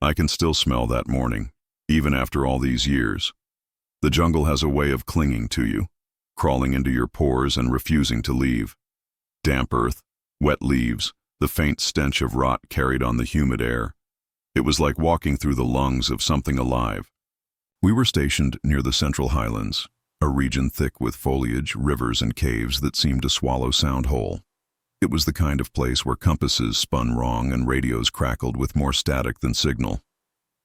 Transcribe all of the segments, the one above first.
I can still smell that morning, even after all these years. The jungle has a way of clinging to you, crawling into your pores and refusing to leave. Damp earth, wet leaves, the faint stench of rot carried on the humid air. It was like walking through the lungs of something alive. We were stationed near the Central Highlands, a region thick with foliage, rivers, and caves that seemed to swallow sound whole. It was the kind of place where compasses spun wrong and radios crackled with more static than signal.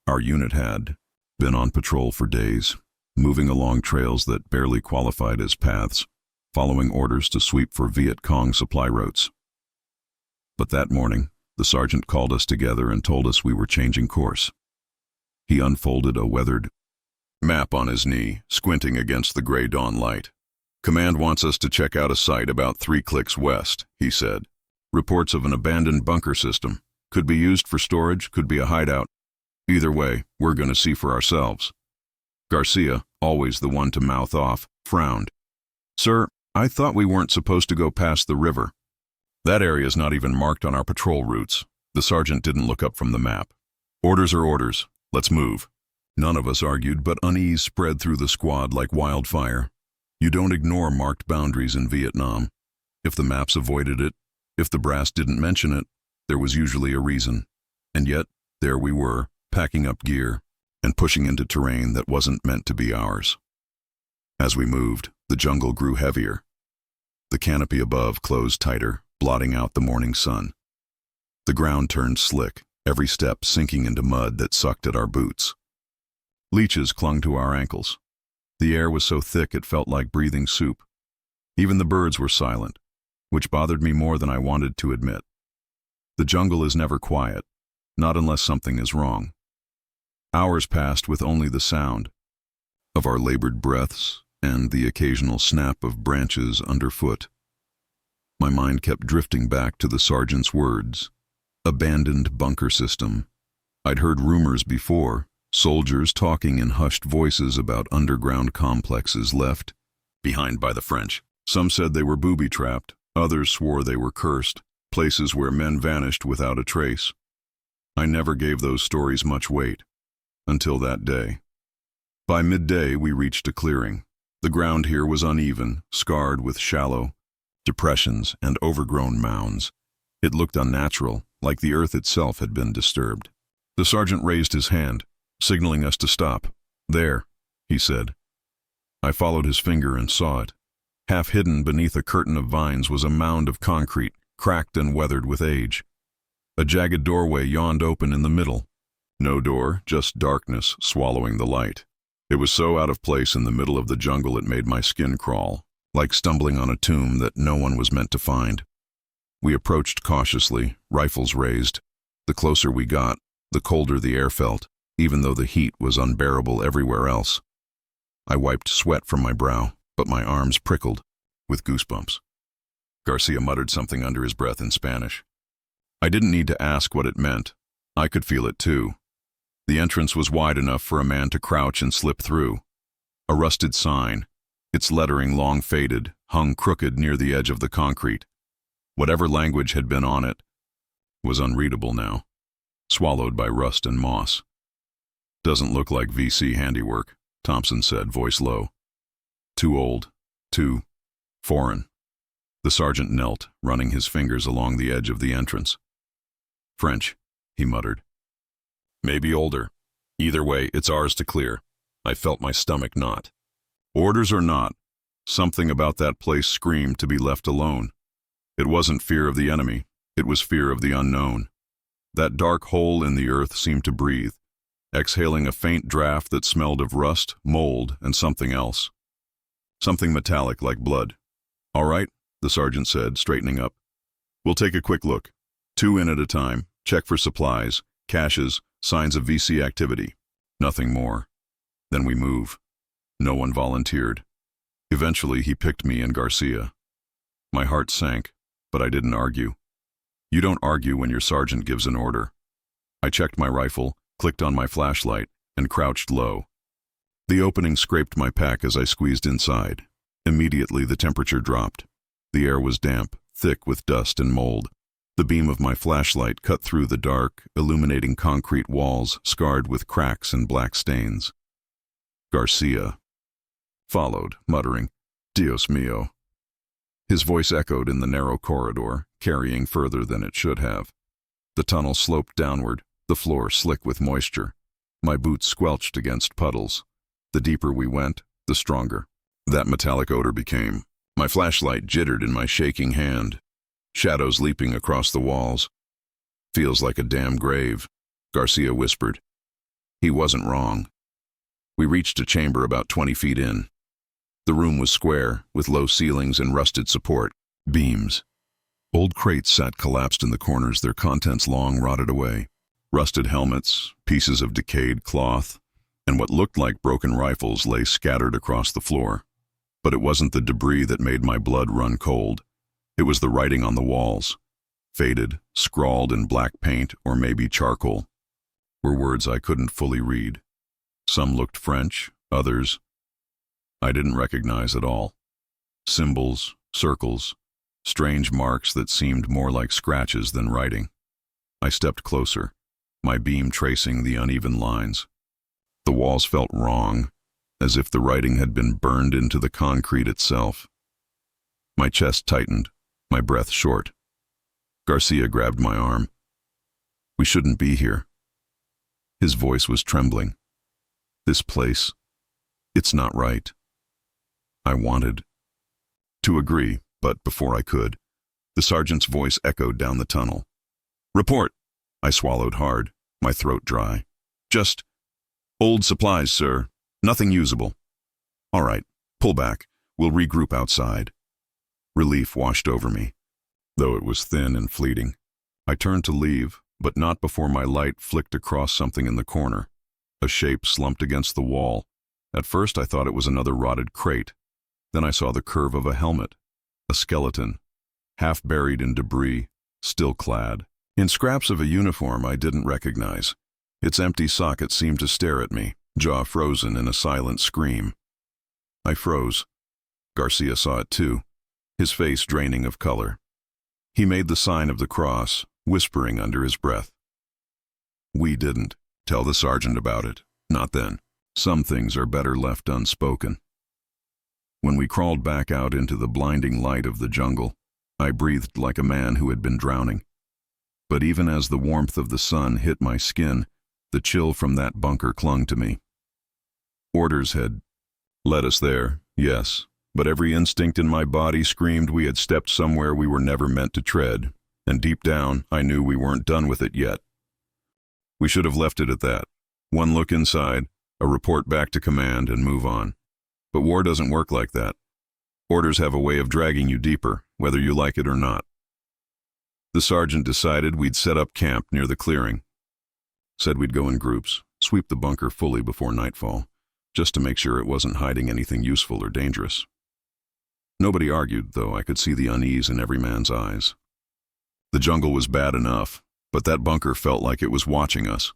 Our unit had been on patrol for days, moving along trails that barely qualified as paths, following orders to sweep for Viet Cong supply routes. But that morning, the sergeant called us together and told us we were changing course. He unfolded a weathered map on his knee, squinting against the gray dawn light. "Command wants us to check out a site about 3 clicks west," he said. "Reports of an abandoned bunker system. Could be used for storage, could be a hideout. Either way, we're going to see for ourselves." Garcia, always the one to mouth off, frowned. "Sir, I thought we weren't supposed to go past the river." "That area's not even marked on our patrol routes." The sergeant didn't look up from the map. "Orders are orders. Let's move." None of us argued, but unease spread through the squad like wildfire. You don't ignore marked boundaries in Vietnam. If the maps avoided it, if the brass didn't mention it, there was usually a reason. And yet, there we were, packing up gear and pushing into terrain that wasn't meant to be ours. As we moved, the jungle grew heavier. The canopy above closed tighter, blotting out the morning sun. The ground turned slick, every step sinking into mud that sucked at our boots. Leeches clung to our ankles. The air was so thick it felt like breathing soup. Even the birds were silent, which bothered me more than I wanted to admit. The jungle is never quiet, not unless something is wrong. Hours passed with only the sound of our labored breaths and the occasional snap of branches underfoot. My mind kept drifting back to the sergeant's words. Abandoned bunker system. I'd heard rumors before, soldiers talking in hushed voices about underground complexes left behind by the French. Some said they were booby-trapped, others swore they were cursed, places where men vanished without a trace. I never gave those stories much weight, until that day. By midday, we reached a clearing. The ground here was uneven, scarred with shallow depressions and overgrown mounds. It looked unnatural, like the earth itself had been disturbed. The sergeant raised his hand, signaling us to stop. "There," he said. I followed his finger and saw it. Half hidden beneath a curtain of vines was a mound of concrete, cracked and weathered with age. A jagged doorway yawned open in the middle. No door, just darkness swallowing the light. It was so out of place in the middle of the jungle it made my skin crawl, like stumbling on a tomb that no one was meant to find. We approached cautiously, rifles raised. The closer we got, the colder the air felt, even though the heat was unbearable everywhere else. I wiped sweat from my brow, but my arms prickled with goosebumps. Garcia muttered something under his breath in Spanish. I didn't need to ask what it meant. I could feel it too. The entrance was wide enough for a man to crouch and slip through. A rusted sign, its lettering long faded, hung crooked near the edge of the concrete. Whatever language had been on it was unreadable now, swallowed by rust and moss. "Doesn't look like VC handiwork," Thompson said, voice low. "Too old, too foreign." The sergeant knelt, running his fingers along the edge of the entrance. "French," he muttered. "Maybe older. Either way, it's ours to clear." I felt my stomach knot. Orders or not, something about that place screamed to be left alone. It wasn't fear of the enemy, it was fear of the unknown. That dark hole in the earth seemed to breathe, exhaling a faint draft that smelled of rust, mold, and something else. Something metallic like blood. "All right," the sergeant said, straightening up. "We'll take a quick look. 2 in at a time, check for supplies, caches, signs of VC activity. Nothing more. Then we move." No one volunteered. Eventually, he picked me and Garcia. My heart sank, but I didn't argue. You don't argue when your sergeant gives an order. I checked my rifle, clicked on my flashlight, and crouched low. The opening scraped my pack as I squeezed inside. Immediately, the temperature dropped. The air was damp, thick with dust and mold. The beam of my flashlight cut through the dark, illuminating concrete walls scarred with cracks and black stains. Garcia followed, muttering, "Dios mío." His voice echoed in the narrow corridor, carrying further than it should have. The tunnel sloped downward, the floor slick with moisture. My boots squelched against puddles. The deeper we went, the stronger that metallic odor became. My flashlight jittered in my shaking hand. Shadows leaping across the walls. "Feels like a damn grave," Garcia whispered. He wasn't wrong. We reached a chamber about 20 feet in. The room was square, with low ceilings and rusted support beams. Old crates sat collapsed in the corners, their contents long rotted away. Rusted helmets, pieces of decayed cloth, and what looked like broken rifles lay scattered across the floor. But it wasn't the debris that made my blood run cold. It was the writing on the walls. Faded, scrawled in black paint or maybe charcoal. Were words I couldn't fully read. Some looked French, others I didn't recognize at all. Symbols, circles, strange marks that seemed more like scratches than writing. I stepped closer, my beam tracing the uneven lines. The walls felt wrong, as if the writing had been burned into the concrete itself. My chest tightened, my breath short. Garcia grabbed my arm. "We shouldn't be here." His voice was trembling. "This place, it's not right." I wanted to agree, but before I could, the sergeant's voice echoed down the tunnel. "Report." I swallowed hard, my throat dry. "Just old supplies, sir. Nothing usable." "All right, pull back. We'll regroup outside." Relief washed over me, though it was thin and fleeting. I turned to leave, but not before my light flicked across something in the corner. A shape slumped against the wall. At first I thought it was another rotted crate. Then I saw the curve of a helmet, a skeleton, half buried in debris, still clad in scraps of a uniform I didn't recognize. Its empty socket seemed to stare at me, jaw frozen in a silent scream. I froze. Garcia saw it too, his face draining of color. He made the sign of the cross, whispering under his breath. "We didn't tell the sergeant about it. Not then. Some things are better left unspoken." When we crawled back out into the blinding light of the jungle, I breathed like a man who had been drowning. But even as the warmth of the sun hit my skin, the chill from that bunker clung to me. Orders had led us there, yes, but every instinct in my body screamed we had stepped somewhere we were never meant to tread, and deep down I knew we weren't done with it yet. We should have left it at that. One look inside, a report back to command, and move on. But war doesn't work like that. Orders have a way of dragging you deeper, whether you like it or not. The sergeant decided we'd set up camp near the clearing. Said we'd go in groups, sweep the bunker fully before nightfall, just to make sure it wasn't hiding anything useful or dangerous. Nobody argued, though I could see the unease in every man's eyes. The jungle was bad enough, but that bunker felt like it was watching us.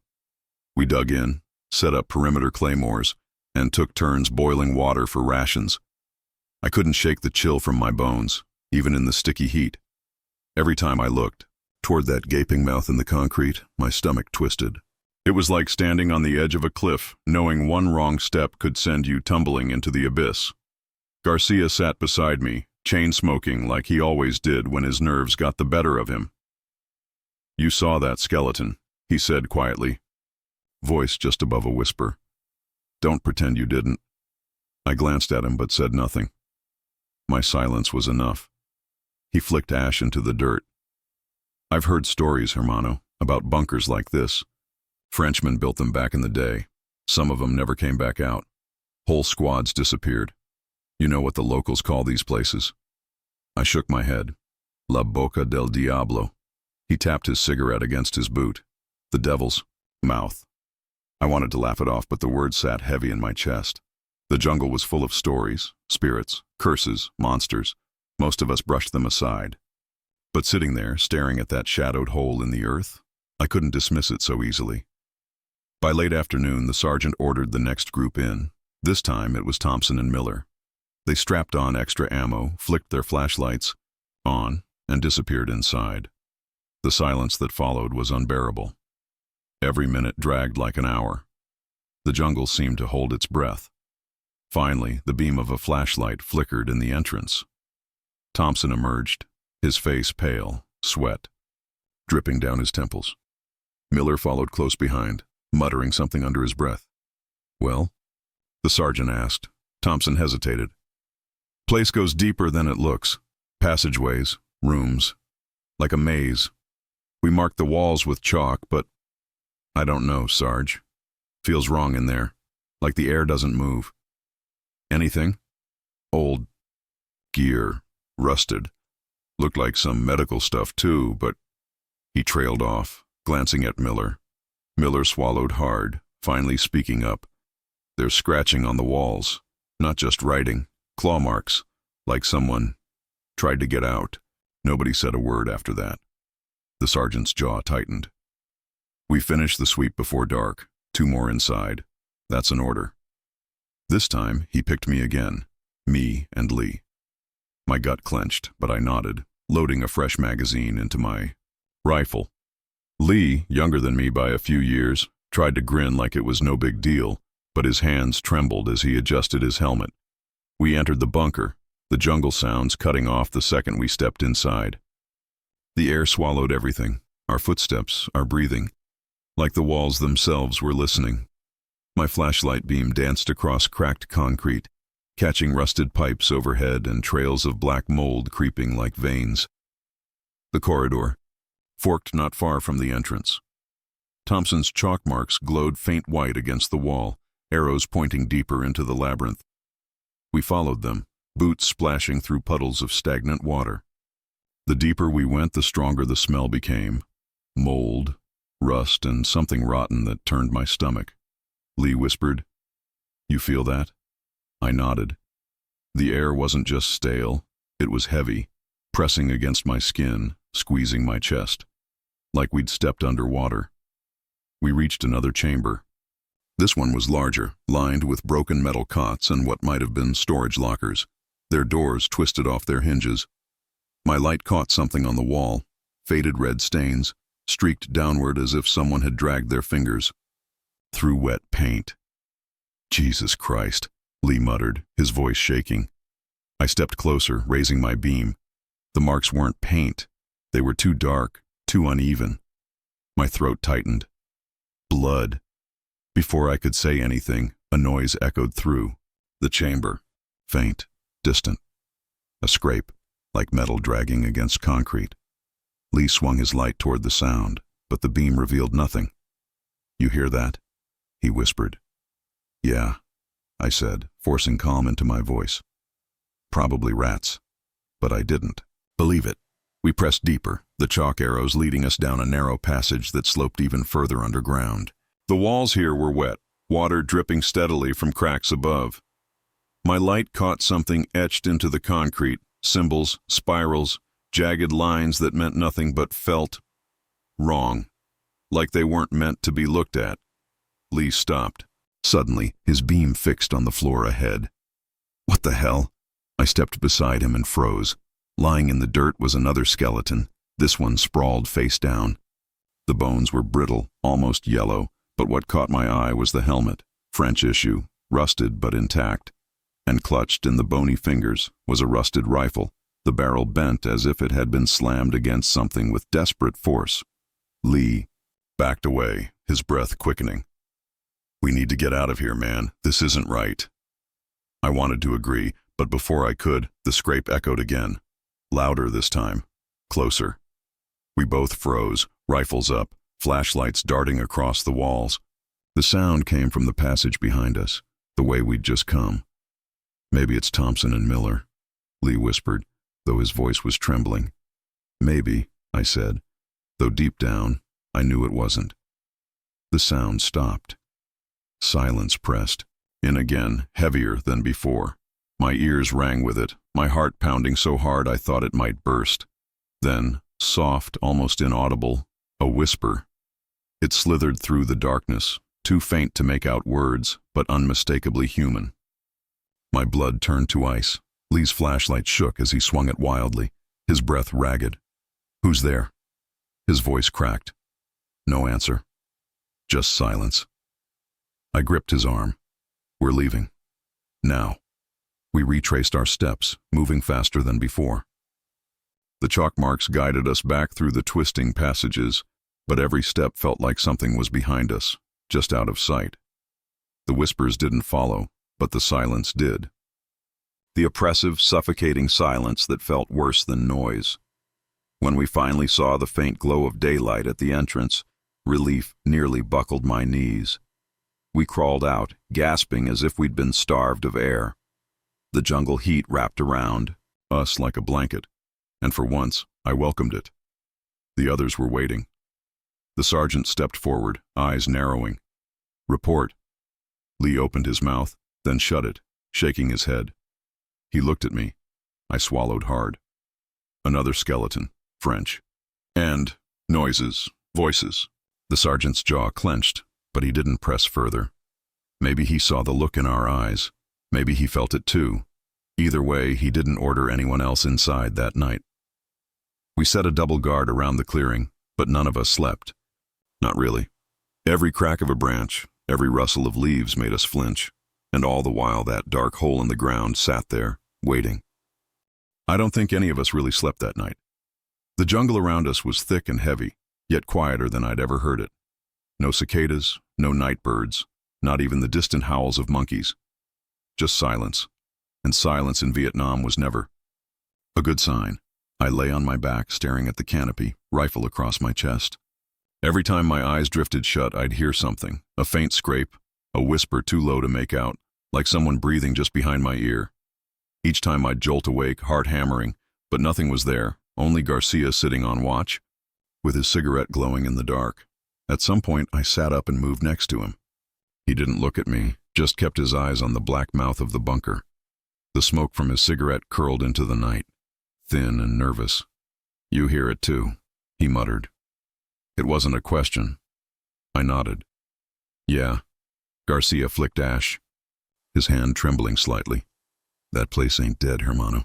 We dug in, set up perimeter claymores, and took turns boiling water for rations. I couldn't shake the chill from my bones, even in the sticky heat. Every time I looked toward that gaping mouth in the concrete, my stomach twisted. It was like standing on the edge of a cliff, knowing one wrong step could send you tumbling into the abyss. Garcia sat beside me, chain-smoking like he always did when his nerves got the better of him. "You saw that skeleton," he said quietly, voice just above a whisper. "Don't pretend you didn't." I glanced at him but said nothing. My silence was enough. He flicked ash into the dirt. "I've heard stories, hermano, about bunkers like this. Frenchmen built them back in the day. Some of them never came back out. Whole squads disappeared. You know what the locals call these places?" I shook my head. "La boca del diablo." He tapped his cigarette against his boot. "The devil's mouth." I wanted to laugh it off, but the words sat heavy in my chest. The jungle was full of stories, spirits, curses, monsters. Most of us brushed them aside. But sitting there, staring at that shadowed hole in the earth, I couldn't dismiss it so easily. By late afternoon, the sergeant ordered the next group in. This time, it was Thompson and Miller. They strapped on extra ammo, flicked their flashlights on, and disappeared inside. The silence that followed was unbearable. Every minute dragged like an hour. The jungle seemed to hold its breath. Finally, the beam of a flashlight flickered in the entrance. Thompson emerged, his face pale, sweat dripping down his temples. Miller followed close behind, muttering something under his breath. "Well?" the sergeant asked. Thompson hesitated. "Place goes deeper than it looks. Passageways, rooms, like a maze. We marked the walls with chalk, but I don't know, Sarge. Feels wrong in there, like the air doesn't move." "Anything?" "Old gear, rusted. Looked like some medical stuff too, but..." He trailed off, glancing at Miller. Miller swallowed hard, finally speaking up. "There's scratching on the walls, not just writing, claw marks, like someone tried to get out." Nobody said a word after that. The sergeant's jaw tightened. "We finished the sweep before dark, 2 more inside. That's an order." This time, he picked me again, me and Lee. My gut clenched, but I nodded, loading a fresh magazine into my rifle. Lee, younger than me by a few years, tried to grin like it was no big deal, but his hands trembled as he adjusted his helmet. We entered the bunker, the jungle sounds cutting off the second we stepped inside. The air swallowed everything, our footsteps, our breathing, like the walls themselves were listening. My flashlight beam danced across cracked concrete, catching rusted pipes overhead and trails of black mold creeping like veins. The corridor forked not far from the entrance. Thompson's chalk marks glowed faint white against the wall, arrows pointing deeper into the labyrinth. We followed them, boots splashing through puddles of stagnant water. The deeper we went, the stronger the smell became. Mold, rust, and something rotten that turned my stomach. Lee whispered, "You feel that?" I nodded. The air wasn't just stale, it was heavy, pressing against my skin, squeezing my chest, like we'd stepped underwater. We reached another chamber. This one was larger, lined with broken metal cots and what might have been storage lockers, their doors twisted off their hinges. My light caught something on the wall, faded red stains, streaked downward as if someone had dragged their fingers through wet paint. "Jesus Christ," Lee muttered, his voice shaking. I stepped closer, raising my beam. The marks weren't paint. They were too dark, too uneven. My throat tightened. Blood. Before I could say anything, a noise echoed through the chamber. Faint, distant. A scrape, like metal dragging against concrete. Lee swung his light toward the sound, but the beam revealed nothing. "You hear that?" he whispered. "Yeah," I said, forcing calm into my voice. "Probably rats." But I didn't believe it. We pressed deeper, the chalk arrows leading us down a narrow passage that sloped even further underground. The walls here were wet, water dripping steadily from cracks above. My light caught something etched into the concrete, symbols, spirals, jagged lines that meant nothing but felt wrong, like they weren't meant to be looked at. Lee stopped. Suddenly, his beam fixed on the floor ahead. "What the hell?" I stepped beside him and froze. Lying in the dirt was another skeleton, this one sprawled face down. The bones were brittle, almost yellow, but what caught my eye was the helmet, French issue, rusted but intact. And clutched in the bony fingers was a rusted rifle, the barrel bent as if it had been slammed against something with desperate force. Lee backed away, his breath quickening. "We need to get out of here, man. This isn't right." I wanted to agree, but before I could, the scrape echoed again. Louder this time. Closer. We both froze, rifles up, flashlights darting across the walls. The sound came from the passage behind us, the way we'd just come. "Maybe it's Thompson and Miller," Lee whispered, though his voice was trembling. "Maybe," I said, though deep down, I knew it wasn't. The sound stopped. Silence pressed, in again, heavier than before. My ears rang with it, my heart pounding so hard I thought it might burst. Then, soft, almost inaudible, a whisper. It slithered through the darkness, too faint to make out words, but unmistakably human. My blood turned to ice. Lee's flashlight shook as he swung it wildly, his breath ragged. "Who's there?" His voice cracked. No answer. Just silence. I gripped his arm. We're leaving. Now. We retraced our steps, moving faster than before. The chalk marks guided us back through the twisting passages, but every step felt like something was behind us, just out of sight. The whispers didn't follow, but the silence did. The oppressive, suffocating silence that felt worse than noise. When we finally saw the faint glow of daylight at the entrance, relief nearly buckled my knees. We crawled out, gasping as if we'd been starved of air. The jungle heat wrapped around us like a blanket, and for once, I welcomed it. The others were waiting. The sergeant stepped forward, eyes narrowing. Report. Lee opened his mouth, then shut it, shaking his head. He looked at me. I swallowed hard. Another skeleton, French. And noises, voices. The sergeant's jaw clenched, but he didn't press further. Maybe he saw the look in our eyes. Maybe he felt it too. Either way, he didn't order anyone else inside that night. We set a double guard around the clearing, but none of us slept. Not really. Every crack of a branch, every rustle of leaves made us flinch, and all the while that dark hole in the ground sat there, waiting. I don't think any of us really slept that night. The jungle around us was thick and heavy, yet quieter than I'd ever heard it. No cicadas, no night birds, not even the distant howls of monkeys. Just silence. And silence in Vietnam was never a good sign. I lay on my back, staring at the canopy, rifle across my chest. Every time my eyes drifted shut, I'd hear something, a faint scrape, a whisper too low to make out, like someone breathing just behind my ear. Each time I'd jolt awake, heart hammering, but nothing was there, only Garcia sitting on watch, with his cigarette glowing in the dark. At some point, I sat up and moved next to him. He didn't look at me, just kept his eyes on the black mouth of the bunker. The smoke from his cigarette curled into the night, thin and nervous. You hear it too, he muttered. It wasn't a question. I nodded. Yeah. Garcia flicked ash, his hand trembling slightly. That place ain't dead, hermano.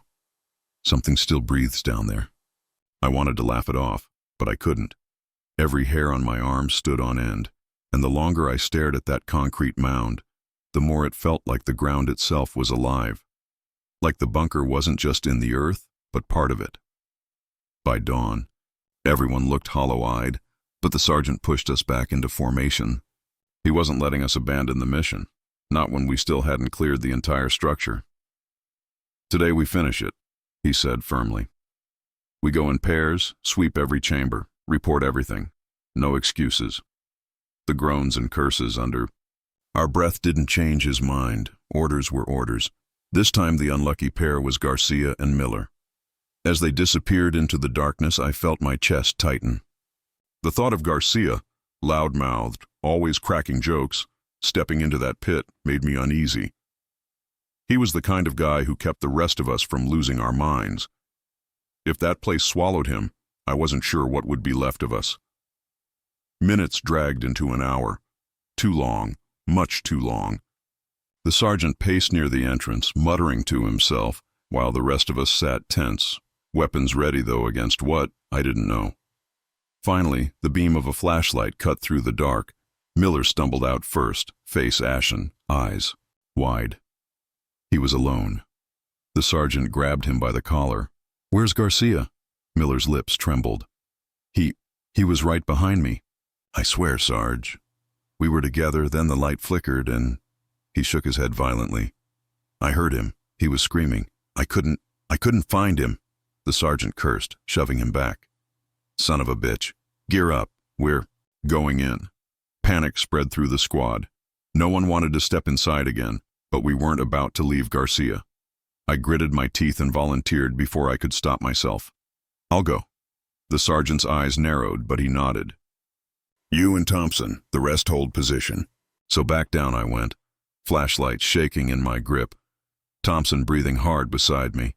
Something still breathes down there. I wanted to laugh it off, but I couldn't. Every hair on my arm stood on end, and the longer I stared at that concrete mound, the more it felt like the ground itself was alive. Like the bunker wasn't just in the earth, but part of it. By dawn, everyone looked hollow-eyed, but the sergeant pushed us back into formation. He wasn't letting us abandon the mission, not when we still hadn't cleared the entire structure. Today we finish it, he said firmly. We go in pairs, sweep every chamber, report everything. No excuses. The groans and curses under our breath didn't change his mind. Orders were orders. This time the unlucky pair was Garcia and Miller. As they disappeared into the darkness, I felt my chest tighten. The thought of Garcia, loud-mouthed, always cracking jokes, stepping into that pit made me uneasy. He was the kind of guy who kept the rest of us from losing our minds. If that place swallowed him, I wasn't sure what would be left of us. Minutes dragged into an hour. Too long, much too long. The sergeant paced near the entrance, muttering to himself, while the rest of us sat tense, weapons ready though against what, I didn't know. Finally, the beam of a flashlight cut through the dark. Miller stumbled out first, face ashen, eyes wide. He was alone. The sergeant grabbed him by the collar. "Where's Garcia?" Miller's lips trembled. He was right behind me. "I swear, Sarge. We were together, then the light flickered and..." He shook his head violently. "I heard him. He was screaming. I couldn't find him." The sergeant cursed, shoving him back. "Son of a bitch. Gear up. We're going in." Panic spread through the squad. No one wanted to step inside again, but we weren't about to leave Garcia. I gritted my teeth and volunteered before I could stop myself. "I'll go." The sergeant's eyes narrowed, but he nodded. "You and Thompson, the rest hold position." So back down I went, flashlight shaking in my grip, Thompson breathing hard beside me.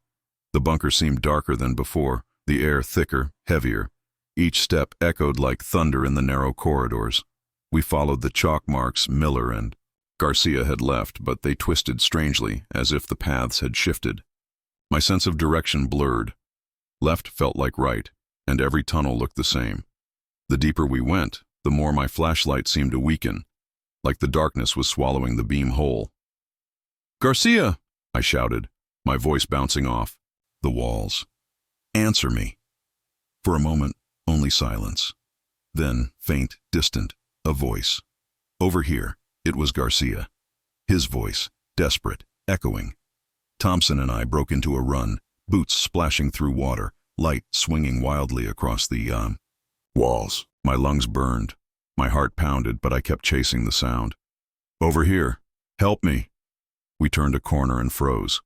The bunker seemed darker than before, the air thicker, heavier. Each step echoed like thunder in the narrow corridors. We followed the chalk marks Miller and Garcia had left, but they twisted strangely, as if the paths had shifted. My sense of direction blurred. Left felt like right, and every tunnel looked the same. The deeper we went, the more my flashlight seemed to weaken, like the darkness was swallowing the beam whole. "Garcia!" I shouted, my voice bouncing off the walls. "Answer me." For a moment, only silence. Then, faint, distant, a voice. Over here, it was Garcia. His voice, desperate, echoing. Thompson and I broke into a run, boots splashing through water, light swinging wildly across the walls. My lungs burned. My heart pounded, but I kept chasing the sound. "Over here. Help me." We turned a corner and froze.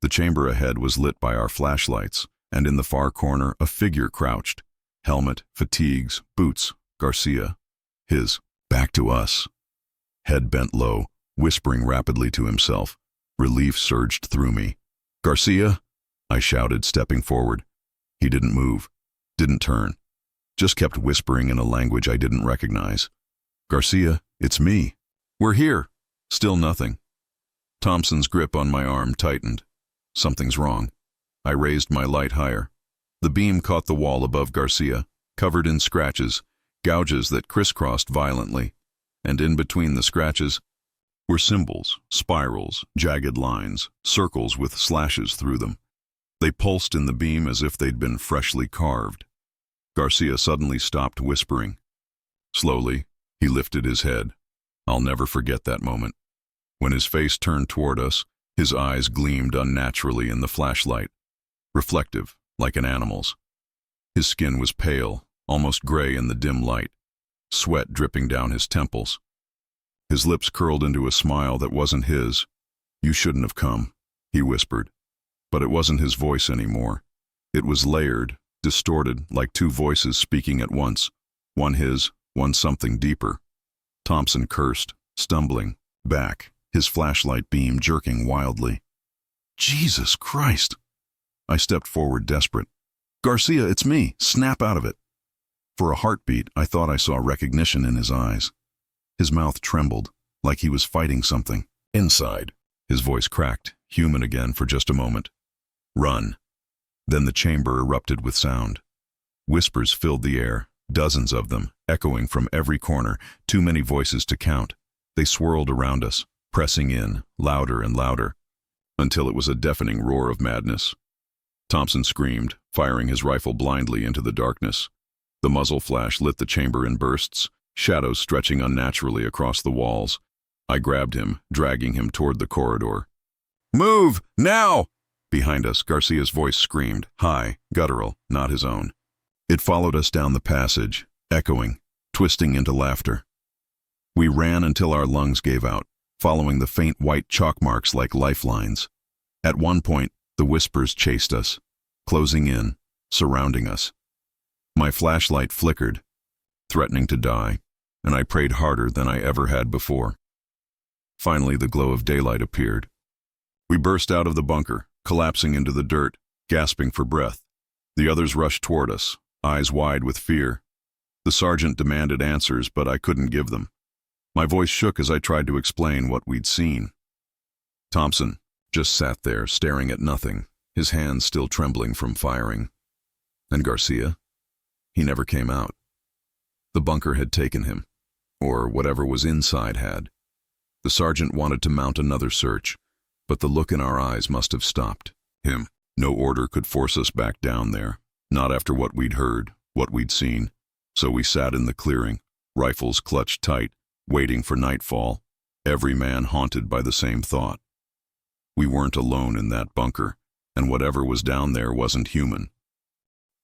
The chamber ahead was lit by our flashlights, and in the far corner a figure crouched. Helmet, fatigues, boots, Garcia. His back to us. Head bent low, whispering rapidly to himself. Relief surged through me. "Garcia!" I shouted, stepping forward. He didn't move, didn't turn, just kept whispering in a language I didn't recognize. "Garcia, it's me. We're here." Still nothing. Thompson's grip on my arm tightened. Something's wrong. I raised my light higher. The beam caught the wall above Garcia, covered in scratches, gouges that crisscrossed violently, and in between the scratches were symbols, spirals, jagged lines, circles with slashes through them. They pulsed in the beam as if they'd been freshly carved. Garcia suddenly stopped whispering. Slowly, he lifted his head. I'll never forget that moment. When his face turned toward us, his eyes gleamed unnaturally in the flashlight, reflective, like an animal's. His skin was pale, almost gray in the dim light, sweat dripping down his temples. His lips curled into a smile that wasn't his. "You shouldn't have come," he whispered. But it wasn't his voice anymore. It was layered, distorted, like two voices speaking at once, one his, one something deeper. Thompson cursed, stumbling, back, his flashlight beam jerking wildly. "Jesus Christ!" I stepped forward, desperate. "Garcia, it's me! Snap out of it!" For a heartbeat, I thought I saw recognition in his eyes. His mouth trembled, like he was fighting something. Inside, his voice cracked, human again for just a moment. "Run." Then the chamber erupted with sound. Whispers filled the air, dozens of them, echoing from every corner, too many voices to count. They swirled around us, pressing in, louder and louder, until it was a deafening roar of madness. Thompson screamed, firing his rifle blindly into the darkness. The muzzle flash lit the chamber in bursts, shadows stretching unnaturally across the walls. I grabbed him, dragging him toward the corridor. "Move! Now!" Behind us, Garcia's voice screamed, high, guttural, not his own. It followed us down the passage, echoing, twisting into laughter. We ran until our lungs gave out, following the faint white chalk marks like lifelines. At one point, the whispers chased us, closing in, surrounding us. My flashlight flickered, threatening to die, and I prayed harder than I ever had before. Finally, the glow of daylight appeared. We burst out of the bunker, collapsing into the dirt, gasping for breath. The others rushed toward us, eyes wide with fear. The sergeant demanded answers, but I couldn't give them. My voice shook as I tried to explain what we'd seen. Thompson just sat there, staring at nothing, his hands still trembling from firing. And Garcia? He never came out. The bunker had taken him, or whatever was inside had. The sergeant wanted to mount another search, but the look in our eyes must have stopped him. No order could force us back down there, not after what we'd heard, what we'd seen. So we sat in the clearing, rifles clutched tight, waiting for nightfall, every man haunted by the same thought. We weren't alone in that bunker, and whatever was down there wasn't human.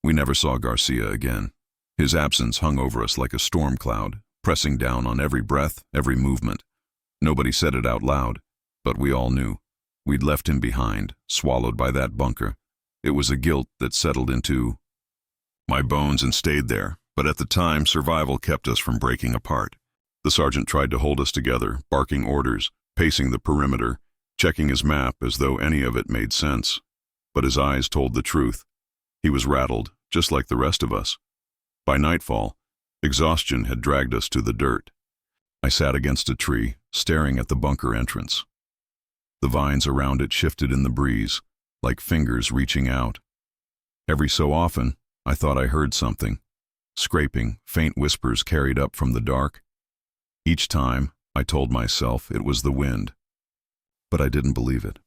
We never saw Garcia again. His absence hung over us like a storm cloud, pressing down on every breath, every movement. Nobody said it out loud, but we all knew. We'd left him behind, swallowed by that bunker. It was a guilt that settled into my bones and stayed there, but at the time, survival kept us from breaking apart. The sergeant tried to hold us together, barking orders, pacing the perimeter, checking his map as though any of it made sense. But his eyes told the truth. He was rattled, just like the rest of us. By nightfall, exhaustion had dragged us to the dirt. I sat against a tree, staring at the bunker entrance. The vines around it shifted in the breeze, like fingers reaching out. Every so often, I thought I heard something. scraping, faint whispers carried up from the dark. Each time, I told myself it was the wind, but I didn't believe it.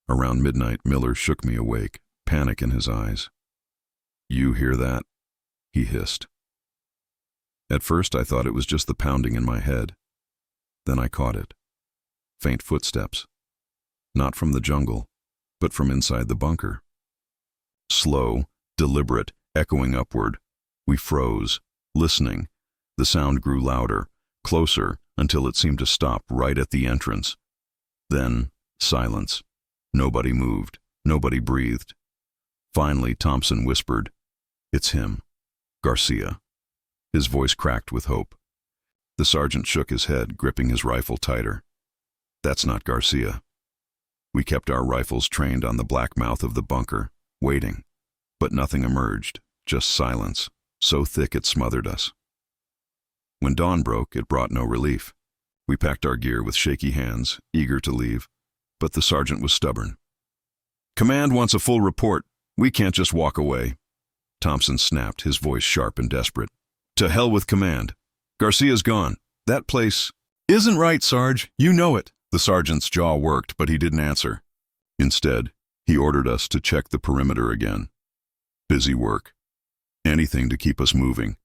Around midnight, Miller shook me awake, panic in his eyes. "You hear that?" he hissed. At first I thought it was just the pounding in my head. Then I caught it. Faint footsteps. Not from the jungle, but from inside the bunker. Slow, deliberate, echoing upward. We froze, listening. The sound grew louder, closer, until it seemed to stop right at the entrance. Then, silence. Nobody moved. Nobody breathed. Finally, Thompson whispered, "It's him. Garcia." His voice cracked with hope. The sergeant shook his head, gripping his rifle tighter. "That's not Garcia." We kept our rifles trained on the black mouth of the bunker, waiting. But nothing emerged, just silence, so thick it smothered us. When dawn broke, it brought no relief. We packed our gear with shaky hands, eager to leave, but the sergeant was stubborn. "Command wants a full report. We can't just walk away." Thompson snapped, his voice sharp and desperate. "To hell with command. Garcia's gone. That place..." "Isn't right, Sarge. You know it." The sergeant's jaw worked, but he didn't answer. Instead, he ordered us to check the perimeter again. Busy work. Anything to keep us moving,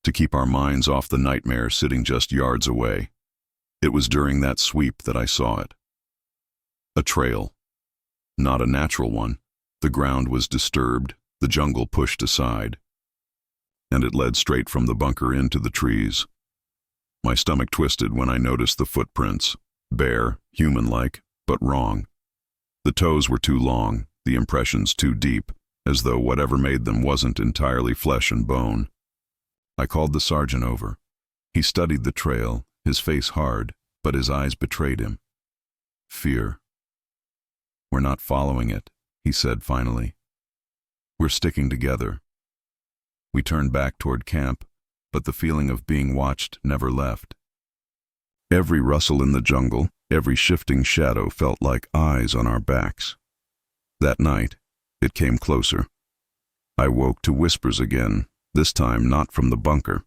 to keep our minds off the nightmare sitting just yards away. It was during that sweep that I saw it. A trail. Not a natural one. The ground was disturbed, the jungle pushed aside, and it led straight from the bunker into the trees. My stomach twisted when I noticed the footprints, bare, human-like, but wrong. The toes were too long, the impressions too deep, as though whatever made them wasn't entirely flesh and bone. I called the sergeant over. He studied the trail, his face hard, but his eyes betrayed him. Fear. "We're not following it," he said finally. "We're sticking together." We turned back toward camp, but the feeling of being watched never left. Every rustle in the jungle, every shifting shadow felt like eyes on our backs. That night, it came closer. I woke to whispers again, this time not from the bunker.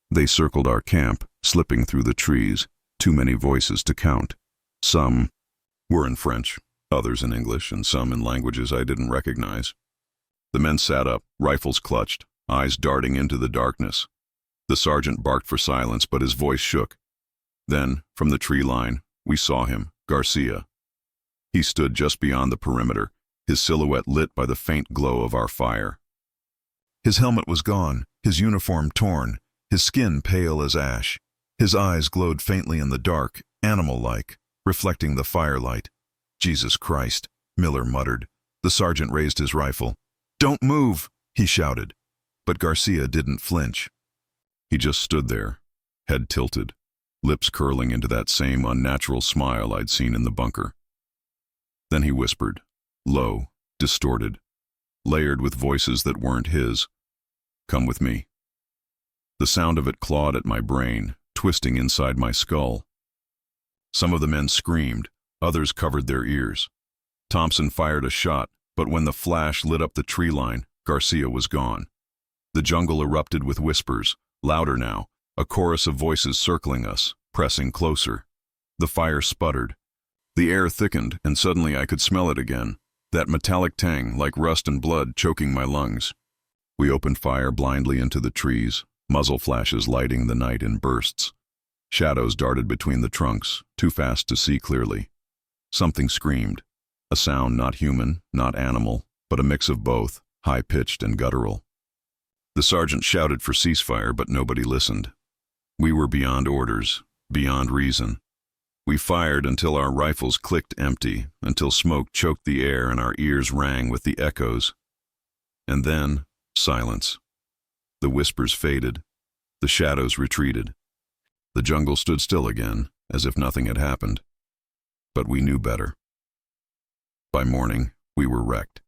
They circled our camp, slipping through the trees, too many voices to count. Some were in French, others in English, and some in languages I didn't recognize. The men sat up, rifles clutched, eyes darting into the darkness. The sergeant barked for silence, but his voice shook. Then, from the tree line, we saw him, Garcia. He stood just beyond the perimeter, his silhouette lit by the faint glow of our fire. His helmet was gone, his uniform torn, his skin pale as ash. His eyes glowed faintly in the dark, animal-like, reflecting the firelight. "Jesus Christ," Miller muttered. The sergeant raised his rifle. "Don't move," he shouted. But Garcia didn't flinch. He just stood there, head tilted, lips curling into that same unnatural smile I'd seen in the bunker. Then he whispered, low, distorted, layered with voices that weren't his. "Come with me." The sound of it clawed at my brain, twisting inside my skull. Some of the men screamed, others covered their ears. Thompson fired a shot, but when the flash lit up the tree line, Garcia was gone. The jungle erupted with whispers, louder now, a chorus of voices circling us, pressing closer. The fire sputtered. The air thickened, and suddenly I could smell it again, that metallic tang like rust and blood choking my lungs. We opened fire blindly into the trees, muzzle flashes lighting the night in bursts. Shadows darted between the trunks, too fast to see clearly. Something screamed, a sound not human, not animal, but a mix of both, high-pitched and guttural. The sergeant shouted for ceasefire, but nobody listened. We were beyond orders, beyond reason. We fired until our rifles clicked empty, until smoke choked the air and our ears rang with the echoes. And then, silence. The whispers faded. The shadows retreated. The jungle stood still again, as if nothing had happened. But we knew better. By morning, we were wrecked.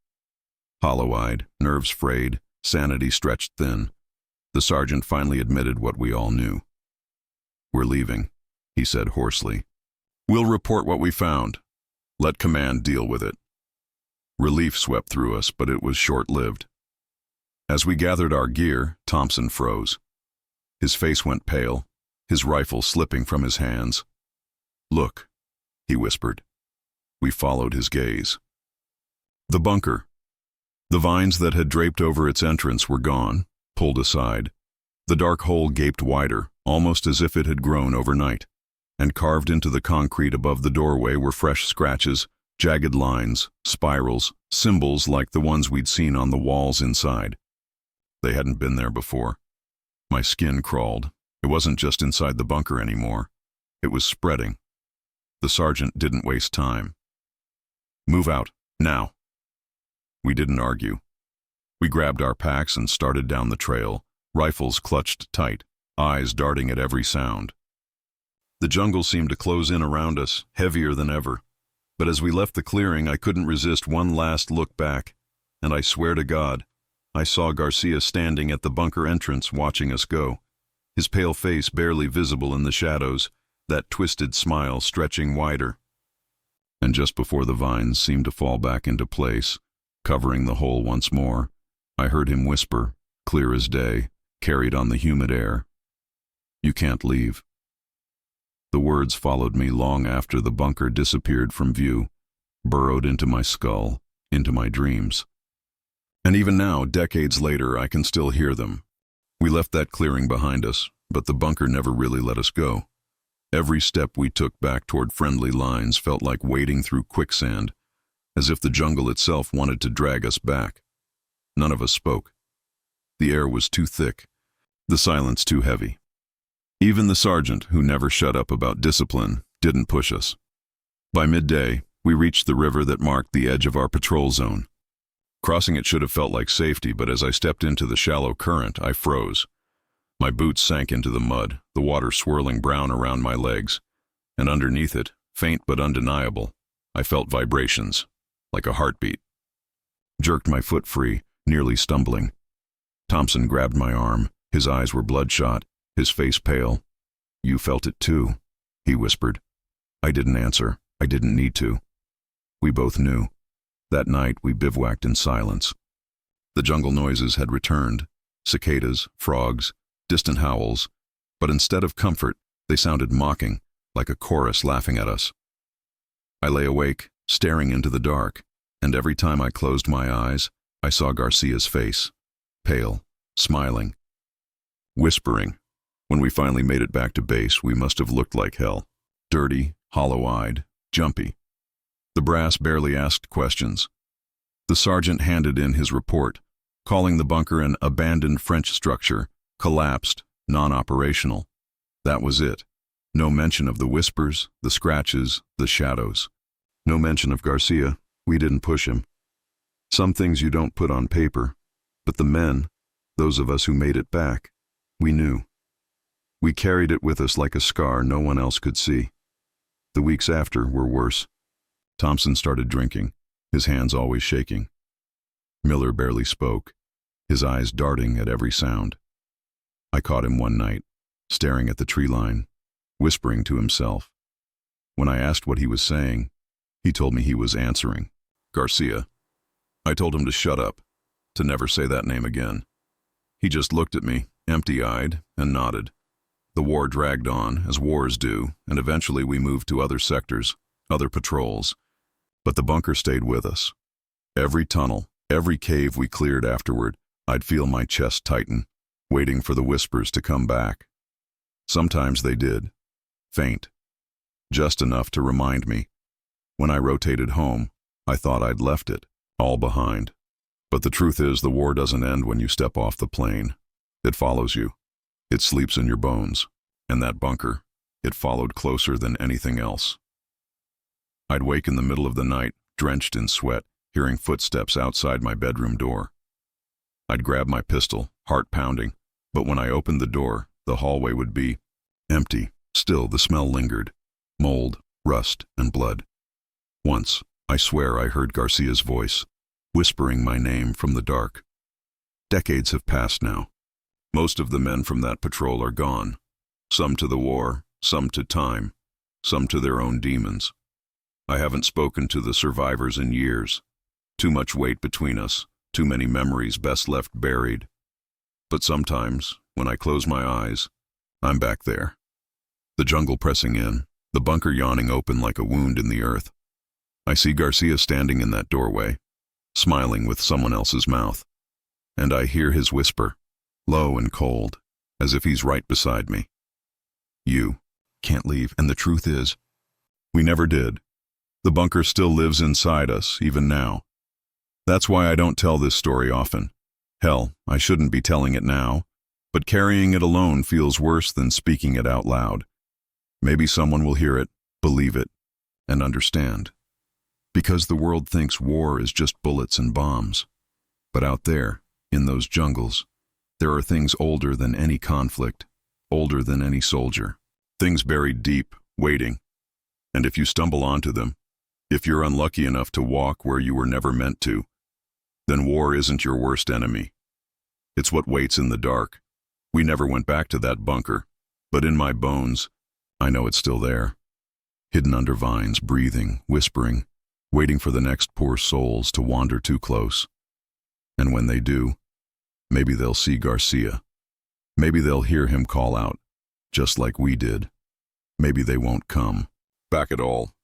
Hollow-eyed, nerves frayed, sanity stretched thin. The sergeant finally admitted what we all knew. "We're leaving," he said hoarsely. "We'll report what we found. Let command deal with it." Relief swept through us, but it was short-lived. As we gathered our gear, Thompson froze. His face went pale, his rifle slipping from his hands. "Look," he whispered. We followed his gaze. The bunker. The vines that had draped over its entrance were gone, pulled aside. The dark hole gaped wider, almost as if it had grown overnight, and carved into the concrete above the doorway were fresh scratches, jagged lines, spirals, symbols like the ones we'd seen on the walls inside. They hadn't been there before. My skin crawled. It wasn't just inside the bunker anymore. It was spreading. The sergeant didn't waste time. "Move out, now." We didn't argue. We grabbed our packs and started down the trail, rifles clutched tight, eyes darting at every sound. The jungle seemed to close in around us, heavier than ever. But as we left the clearing, I couldn't resist one last look back, and I swear to God, I saw Garcia standing at the bunker entrance watching us go, his pale face barely visible in the shadows, that twisted smile stretching wider. And just before the vines seemed to fall back into place, covering the hole once more, I heard him whisper, clear as day, carried on the humid air, "You can't leave." The words followed me long after the bunker disappeared from view, burrowed into my skull, into my dreams. And even now, decades later, I can still hear them. We left that clearing behind us, but the bunker never really let us go. Every step we took back toward friendly lines felt like wading through quicksand, as if the jungle itself wanted to drag us back. None of us spoke. The air was too thick, the silence too heavy. Even the sergeant, who never shut up about discipline, didn't push us. By midday, we reached the river that marked the edge of our patrol zone. Crossing it should have felt like safety, but as I stepped into the shallow current, I froze. My boots sank into the mud, the water swirling brown around my legs, and underneath it, faint but undeniable, I felt vibrations, like a heartbeat. Jerked my foot free, nearly stumbling. Thompson grabbed my arm. His eyes were bloodshot, his face pale. "You felt it too," he whispered. I didn't answer. I didn't need to. We both knew. That night we bivouacked in silence. The jungle noises had returned, cicadas, frogs, distant howls, but instead of comfort, they sounded mocking, like a chorus laughing at us. I lay awake, staring into the dark, and every time I closed my eyes, I saw Garcia's face, pale, smiling, whispering. When we finally made it back to base, we must have looked like hell. Dirty, hollow-eyed, jumpy. The brass barely asked questions. The sergeant handed in his report, calling the bunker an abandoned French structure, collapsed, non-operational. That was it. No mention of the whispers, the scratches, the shadows. No mention of Garcia. We didn't push him. Some things you don't put on paper, but the men, those of us who made it back, we knew. We carried it with us like a scar no one else could see. The weeks after were worse. Thompson started drinking, his hands always shaking. Miller barely spoke, his eyes darting at every sound. I caught him one night, staring at the tree line, whispering to himself. When I asked what he was saying, he told me he was answering. Garcia. I told him to shut up, to never say that name again. He just looked at me, empty-eyed, and nodded. The war dragged on, as wars do, and eventually we moved to other sectors, other patrols. But the bunker stayed with us. Every tunnel, every cave we cleared afterward, I'd feel my chest tighten, waiting for the whispers to come back. Sometimes they did. Faint. Just enough to remind me. When I rotated home, I thought I'd left it, all behind. But the truth is, the war doesn't end when you step off the plane. It follows you. It sleeps in your bones. And that bunker, it followed closer than anything else. I'd wake in the middle of the night, drenched in sweat, hearing footsteps outside my bedroom door. I'd grab my pistol, heart pounding, but when I opened the door, the hallway would be empty. Still, the smell lingered. Mold, rust, and blood. Once, I swear I heard Garcia's voice, whispering my name from the dark. Decades have passed now. Most of the men from that patrol are gone. Some to the war, some to time, some to their own demons. I haven't spoken to the survivors in years. Too much weight between us, Too many memories best left buried. But sometimes, when I close my eyes, I'm back there. The jungle pressing in, the bunker yawning open like a wound in the earth. I see Garcia standing in that doorway, smiling with someone else's mouth. And I hear his whisper, low and cold, as if he's right beside me. You can't leave, and the truth is, we never did. The bunker still lives inside us, even now. That's why I don't tell this story often. Hell, I shouldn't be telling it now, but carrying it alone feels worse than speaking it out loud. Maybe someone will hear it, believe it, and understand. Because the world thinks war is just bullets and bombs. But out there, in those jungles, there are things older than any conflict, older than any soldier. Things buried deep, waiting. And if you stumble onto them, if you're unlucky enough to walk where you were never meant to, then war isn't your worst enemy. It's what waits in the dark. We never went back to that bunker, but in my bones, I know it's still there. Hidden under vines, breathing, whispering, waiting for the next poor souls to wander too close. And when they do, maybe they'll see Garcia. Maybe they'll hear him call out, just like we did. Maybe they won't come back at all.